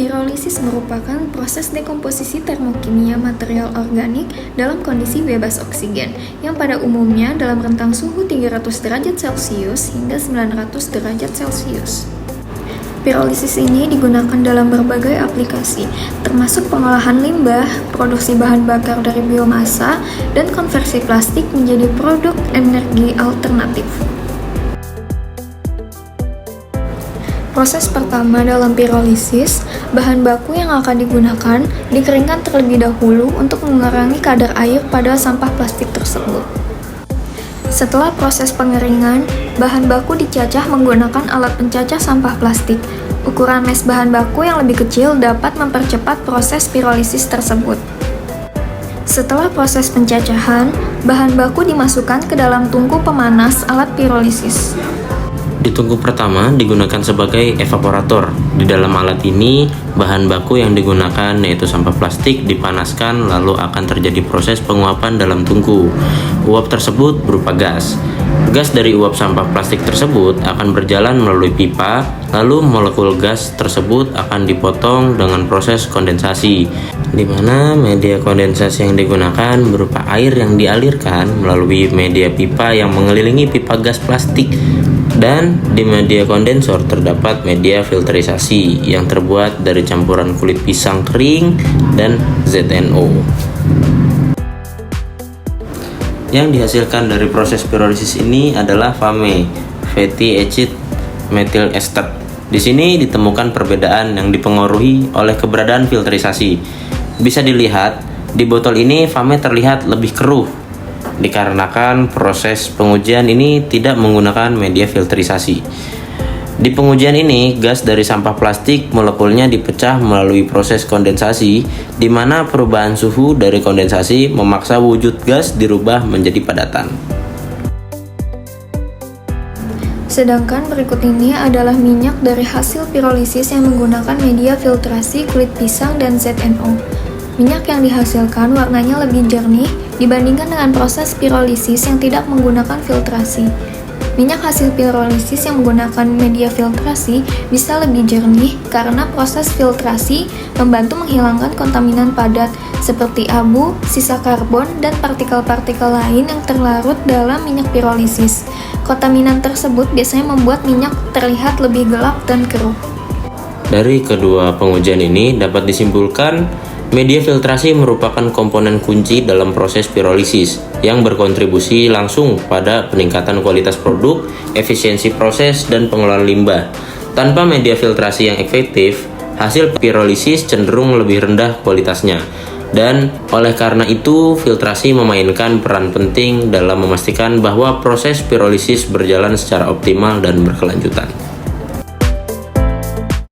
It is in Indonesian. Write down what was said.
Pirolisis merupakan proses dekomposisi termokimia material organik dalam kondisi bebas oksigen, yang pada umumnya dalam rentang suhu 300 derajat Celcius hingga 900 derajat Celcius. Pirolisis ini digunakan dalam berbagai aplikasi, termasuk pengolahan limbah, produksi bahan bakar dari biomasa, dan konversi plastik menjadi produk energi alternatif. Proses pertama dalam pirolisis, bahan baku yang akan digunakan dikeringkan terlebih dahulu untuk mengurangi kadar air pada sampah plastik tersebut. Setelah proses pengeringan, bahan baku dicacah menggunakan alat pencacah sampah plastik. Ukuran mes bahan baku yang lebih kecil dapat mempercepat proses pirolisis tersebut. Setelah proses pencacahan, bahan baku dimasukkan ke dalam tungku pemanas alat pirolisis. Di tungku pertama digunakan sebagai evaporator. Di dalam alat ini, bahan baku yang digunakan yaitu sampah plastik dipanaskan lalu akan terjadi proses penguapan dalam tungku. Uap tersebut berupa gas. Gas dari uap sampah plastik tersebut akan berjalan melalui pipa, lalu molekul gas tersebut akan dipotong dengan proses kondensasi, di mana media kondensasi yang digunakan berupa air yang dialirkan melalui media pipa yang mengelilingi pipa gas plastik. Dan di media kondensor terdapat media filterisasi yang terbuat dari campuran kulit pisang kering dan ZNO. Yang dihasilkan dari proses pirolisis ini adalah FAME, fatty acid methyl ester. Di sini ditemukan perbedaan yang dipengaruhi oleh keberadaan filterisasi. Bisa dilihat, di botol ini FAME terlihat lebih keruh dikarenakan proses pengujian ini tidak menggunakan media filterisasi. Di pengujian ini, gas dari sampah plastik molekulnya dipecah melalui proses kondensasi, di mana perubahan suhu dari kondensasi memaksa wujud gas dirubah menjadi padatan. Sedangkan berikut ini adalah minyak dari hasil pirolisis yang menggunakan media filtrasi kulit pisang dan ZNO. Minyak yang dihasilkan warnanya lebih jernih dibandingkan dengan proses pirolisis yang tidak menggunakan filtrasi. Minyak hasil pirolisis yang menggunakan media filtrasi bisa lebih jernih karena proses filtrasi membantu menghilangkan kontaminan padat seperti abu, sisa karbon, dan partikel-partikel lain yang terlarut dalam minyak pirolisis. Kontaminan tersebut biasanya membuat minyak terlihat lebih gelap dan keruh. Dari kedua pengujian ini dapat disimpulkan media filtrasi merupakan komponen kunci dalam proses pirolisis yang berkontribusi langsung pada peningkatan kualitas produk, efisiensi proses, dan pengelolaan limbah. Tanpa media filtrasi yang efektif, hasil pirolisis cenderung lebih rendah kualitasnya. Dan oleh karena itu, filtrasi memainkan peran penting dalam memastikan bahwa proses pirolisis berjalan secara optimal dan berkelanjutan.